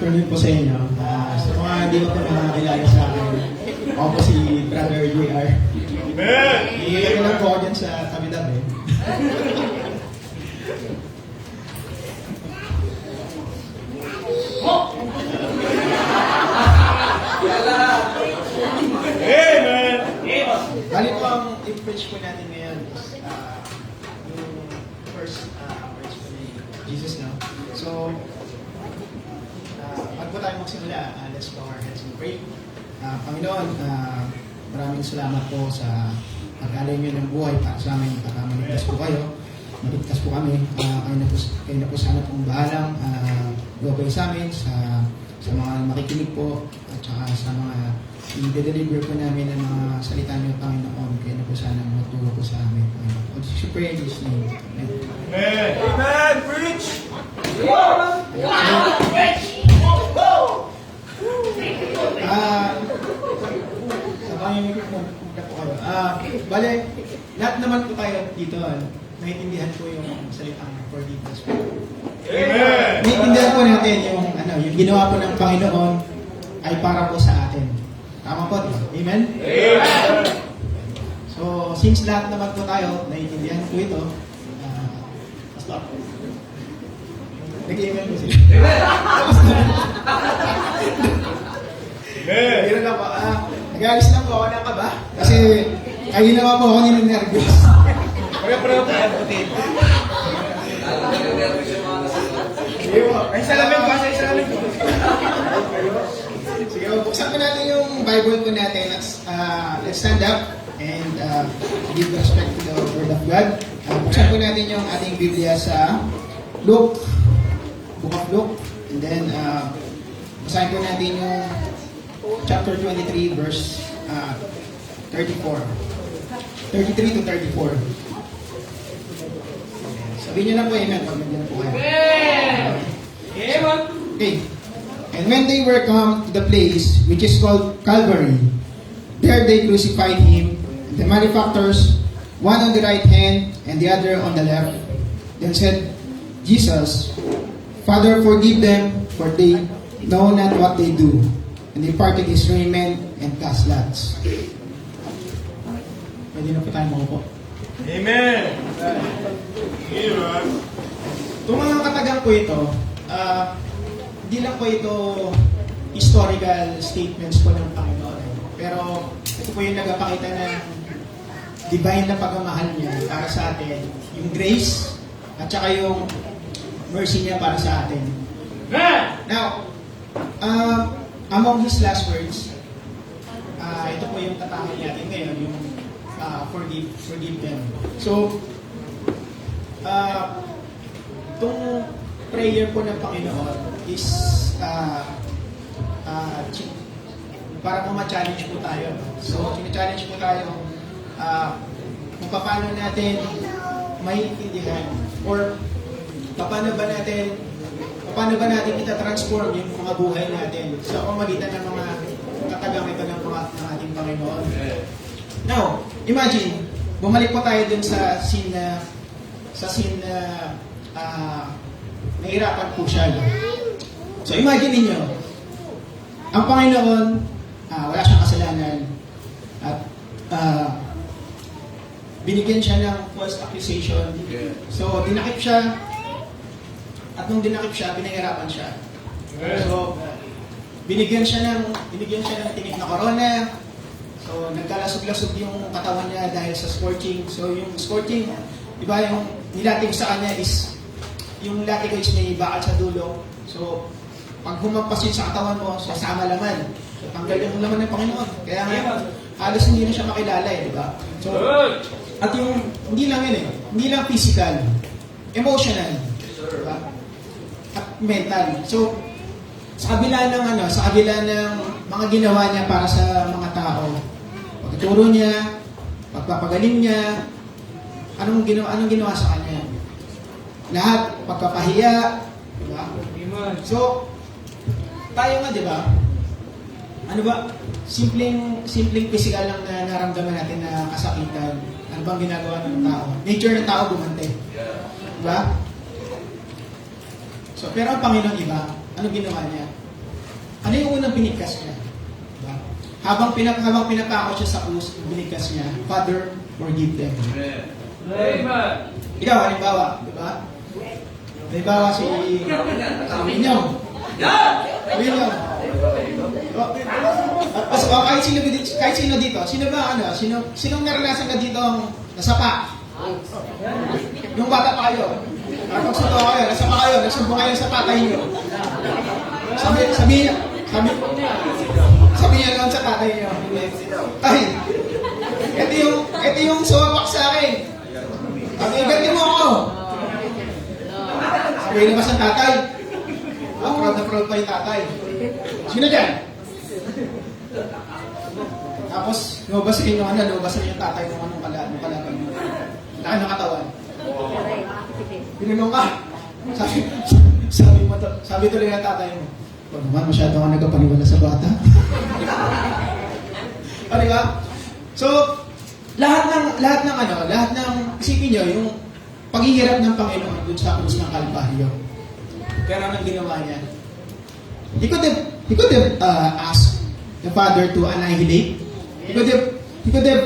afternoon po sa inyo. Sa mga hindi ko po nakakilala sa akin, ako po si Brother JR. Amen! Iiyak lang po ako dyan sa tabi-tabi. Amen! Bali po ang i-preach po natin ngayon is yung first words po ni Jesus now. So, bago po tayo magsimula, let's bow our heads and pray. Panginoon, maraming salamat po sa pag-alay niyo ng buhay para sa amin. Maligtas po kayo. Maligtas po kami. Kayo na po sana pong bahalang gabay sa amin, sa mga makikinig po, at saka sa mga i-deliver po namin ng mga salita niyo, Panginoon. Kayo na po sana matulog po sa amin. Panginoon. We pray in His name. Amen. Amen! Amen! Preach! Sabang yung microphone na po kayo. Bale, lahat naman po tayo dito, naiintindihan po yung salitang forgiveness po. Amen! Naiintindihan po natin yung ginawa po ng Panginoon ay para po sa atin. Tama po, di ba? Amen? Amen! So, since lahat naman po tayo, naiintindihan po ito, stop. Nag-amen po sila. Amen! Pero lang po, nag-alis lang po ako ng kaba. Kasi, kayo naman po ako nilang-nervous. Pagka-pala ko kaya puti. Sige po. Ay, salamin ko! Ay, salamin ko! Sige po, buksan po natin yung Bible po natin. Let's stand up and give respect to the Word of God. Buksan po natin yung ating Biblia sa Luke, Book of Luke. And then, basahin po natin yung chapter 23, verse 34. 33 to 34. Sabihin niyo lang po, amen, pag nandiyan po kayo. Amen! Okay. And when they were come to the place which is called Calvary, there they crucified him, the malefactors, one on the right hand and the other on the left. Then said Jesus, Father, forgive them, for they know not what they do. And they parted his raiment and cast lots. Pwede na po tayo makupo. Amen! Amen! Itong mga katagang po ito, hindi lang po ito historical statements po ng Panginoon. Pero ito po yung nagpapakita ng divine na pagmamahal niya para sa atin. Yung grace at saka yung mercy niya para sa atin. Now, among his last words, ito po yung tatangin natin ngayon, yung forgive them. So, itong prayer po ng Panginoon is para ma-challenge po tayo. So, challenge po tayo kung paano natin maiintindihan or paano ba natin ita-transform yung mga buhay natin sa pamamagitan ng mga katagang ito ng ating Panginoon. Now, imagine, bumalik po tayo dun sa scene na nahirapan po siya. No? So, imagine ninyo, ang Panginoon, wala siyang kasalanan at binigyan siya ng false accusation. So, dinakip siya at nung dinakip siya, pinahirapan siya. So, binigyan siya ng tinik na corona. So, nagkalasog-lasog yung katawan niya dahil sa scorching. So, yung scorching, di ba, yung nilatig sa kanya is, yung latigo is may bakal sa dulo. So, pag humampas yun sa katawan mo, sasama laman. So, tanggal yung laman ng Panginoon. Kaya nga, halos hindi na siya makilala di ba? So, at yung, hindi lang yun hindi lang physical, emotional, di ba? At mental. So, sa kabila ng mga ginawa niya para sa mga tao, pagtuturo niya, pagpapagaling niya, anong ginawa sa kanya? Lahat, pagpapahiya, di ba? So, tayo nga, di ba? Ano ba? Simpleng physical lang na naramdaman natin na kasakitan. Ano bang ginagawa ng tao? Nature ng tao gumante. Di ba? So, pero ang Panginoon iba, ano ginawa niya? yung unang binigkas niya? Diba? Habang pinapako siya sa krus, binigkas niya, Father, forgive them. Amen. Ikaw, halimbawa, di ba? Halimbawa si William. William. Kahit sino dito, sino ba sinong naranasan ka dito ang nasapa? Yung bata pa kayo. Pagsuto kayo, nasapa kayo, nagsumbong kayo sa tatay niyo. Sabi niya noon sa tatay niyo. Tay, ito yung sumapak sa akin. Ganti mo ako. Sabi naman sa tatay. Proud na proud pa yung tatay. Sino dyan? Tapos, lumabas yung tatay ng anong kalaban. Laki ng katawan. Pinulong ka. Sabi tuloy ng tatay mo, "Oh, naman, masyado ka nagpapaniwala sa bata." O, diba? So, lahat ng isipin nyo, yung paghihirap ng Panginoon dun sa krus ng Kalbaryo. Pero anong ginawa niya? He could have asked the Father to annihilate. He could have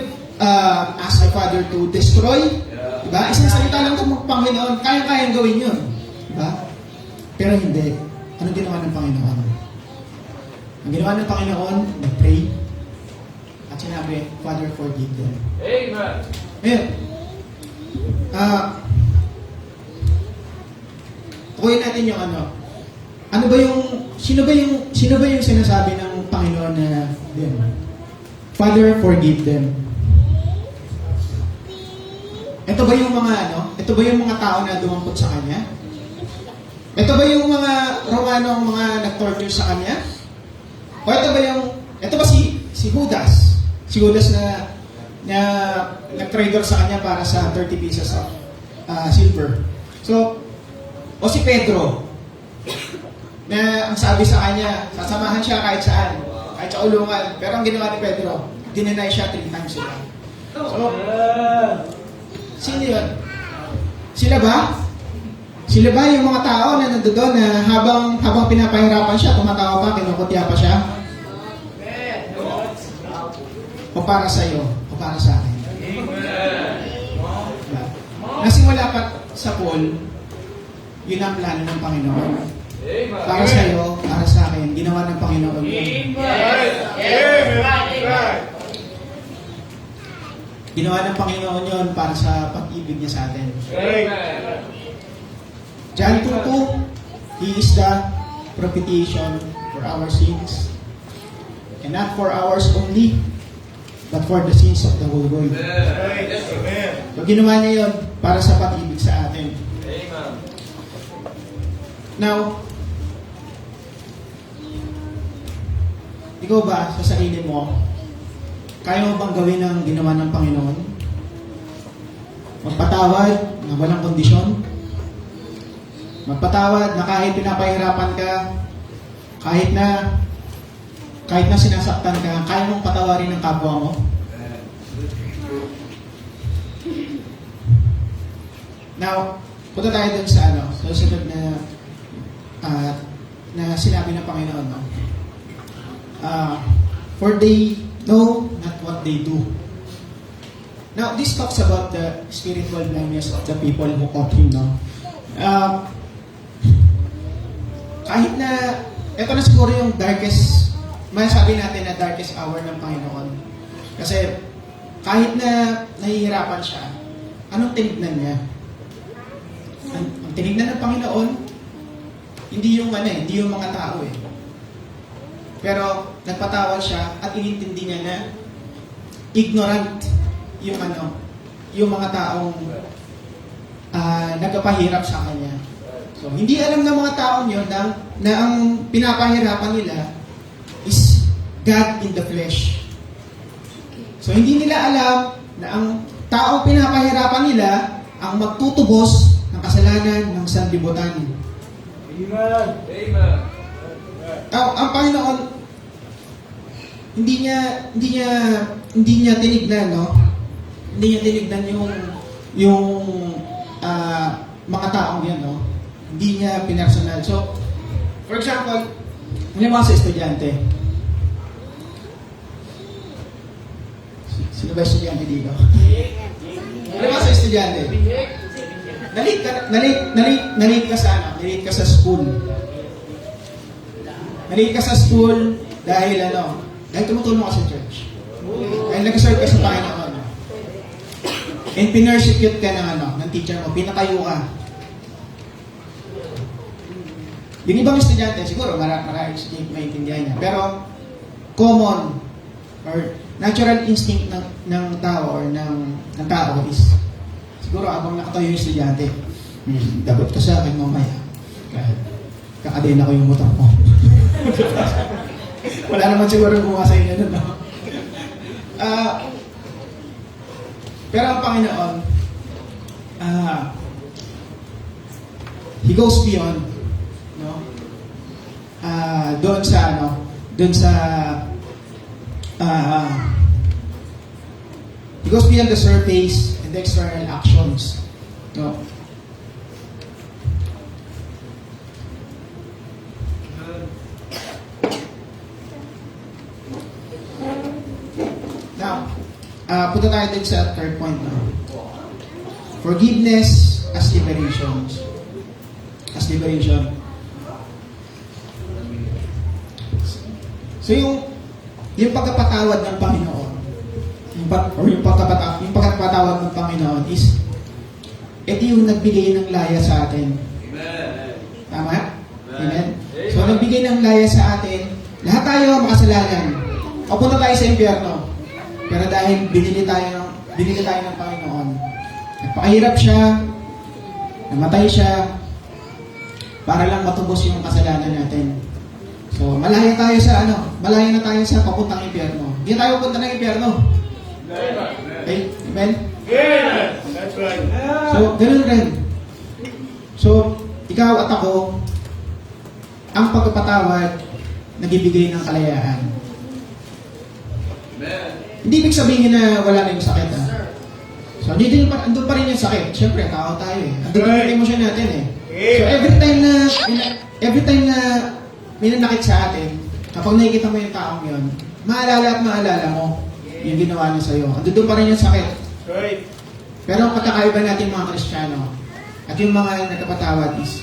asked the Father to destroy. Diba? Isang salita lang ng Panginoon, kayang-kayang gawin yun. Diba? Pero hindi. Anong ginawa ng Panginoon? Ang ginawa ng Panginoon, nag-pray. At sinabi, Father, forgive them. Amen. Ngayon, tukuyin natin yung sino ba yung sinasabi ng Panginoon na them? Father, forgive them. Ito ba yung mga tao na dumampot sa kanya? Ito ba yung mga Romano mga nag-torture sa kanya? O ito ba si Judas? Si Judas na nag-traitor sa kanya para sa 30 pieces of silver. So, o si Pedro, na ang sabi sa kanya, sasamahan siya kahit saan, kahit sa ulungan. Pero ang ginawa ni Pedro, dinenay siya 3 times sila. So, sino yun? Sila ba? Sila ba yung mga tao na nandoon na habang pinapahirapan siya, tumatawa pa, kinukutya pa siya? O para sa iyo, o para sa akin? Nasimula pa sa Paul, yun ang plano ng Panginoon. Para sa iyo, para sa akin, ginawa ng Panginoon yun. Ginawa ng Panginoon yun para sa pag-ibig niya sa atin. John 2:2, He is the propitiation for our sins. And not for ours only, but for the sins of the whole world. So, ginawa niya yun para sa pag-ibig sa atin. Now, ikaw ba sa sarili mo, kaya mo bang gawin ang ginawa ng Panginoon? Magpatawad na walang kondisyon? Magpatawad na kahit pinapahirapan ka, kahit na sinasaktan ka, kaya mong patawarin ang kapwa mo? Now, punta tayo dun sa susunod na sinabi ng Panginoon, no? For they know not what they do. Now, this talks about the spiritual blindness of the people who ought Him, no? Kahit na, ito na siguro yung darkest, masasabi natin na darkest hour ng Panginoon. Kasi, kahit na nahihirapan siya, anong tinignan niya? Ang tinignan ng Panginoon, hindi yung mga tao eh. Pero nagpatawad siya at inintindi niya na ignorant yung mga taong nagpapahirap sa kanya. So, hindi alam ng mga taong yun na ang pinapahirapan nila is God in the flesh. So, hindi nila alam na ang taong pinapahirapan nila ang magtutubos ng kasalanan ng sanlibutan. Amen. Ang Panginoon, hindi niya tinignan, no? Hindi niya tinignan yung mga taong yan, no? Hindi niya pinersonal. So, for example, halimbawa sa estudyante. Sino ba estudyante dito? Halimbawa sa estudyante. Nalit ka sa ano? Nalit ka sa school. Nalit ka sa school dahil ano? Dahil tumutulong ka sa church. Dahil nag-serve ka sa Panginoon. And pinersecute ka ng ano? Ng teacher mo. Pinatayo ka. Yung ibang estudyante, siguro marami estudyante maintindihan niya. Pero, common or natural instinct ng tao or ng tao is siguro abang nakatayo yung estudyante, dapat ka sa akin mamaya. Kakadena ko yung motor ko. Wala naman siguro gumawa sa inyo nun, no? Pero ang Panginoon, He goes beyond, no? Doon sa He goes beyond the surface and the external actions. No? Now, punta tayo din sa third point. No? Forgiveness as liberation. As liberation. So yung pagkapatawad ng Panginoon, yung pagkapatawad ng Panginoon is ito yung nagbigay ng laya sa atin. Amen. Tama? Amen? So nagbigay ng laya sa atin, lahat tayo makasalanan. Papunta tayo sa impyerno. Pero dahil binili tayo ng Panginoon, nagpakahirap siya, namatay siya, para lang matubos yung kasalanan natin. So, malaya na tayo sa papuntang impyerno. Hindi tayo pupunta ng impyerno. Okay? Amen? Amen. That's right. So, ganun rin. So, ikaw at ako, ang pagpapatawad, nagbibigay ng kalayaan. Amen. Hindi ibig sabihin na wala na yung sakit, ha? So, andun pa rin yung sakit. Siyempre, tao tayo, eh. Andun pa rin yung emosyon natin, eh. So, every time na may nanakit sa atin, kapag nakikita mo yung taong yun, maalala mo yung ginawa niya sa'yo. Andun pa rin yung sakit. Right. Pero ang pagkakaiba natin mga Kristiyano at yung mga nagkapatawad is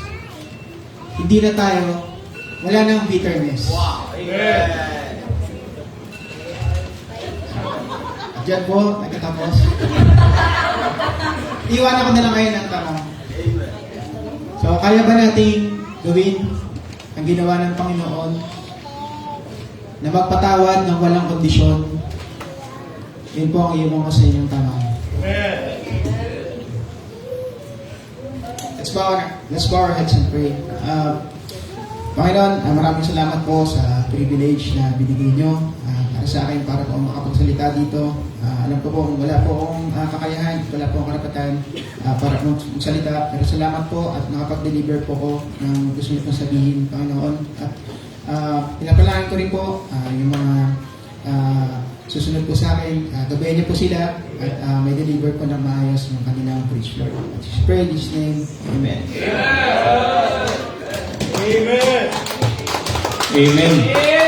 hindi na tayo, wala nang bitterness. Wow. Amen. At dyan po, nagkatapos. Iwanan ko na lang ngayon ang tanong. So, kaya ba nating gawin ang ginawa ng Panginoon na magpatawad ng walang kondisyon? Yun po ang iyong ko sa inyong tanong. Amen. Let's bow our heads and pray. Panginoon, maraming salamat po sa privilege na binigay nyo para sa akin, para po makapagsalita dito. Alam ko po, wala po akong kakayahan, wala po akong karapatan para magsalita. Pero salamat po at nakapag-deliver po ko ng gusto nyo pong sabihin, Panginoon. At pinapalangin ko rin po yung mga susunod po sa akin. Gabayan niyo po sila at may deliver po ng maayos ng kanilang preach, Lord. At pray in His name. Amen. Amen. Amen. Amen.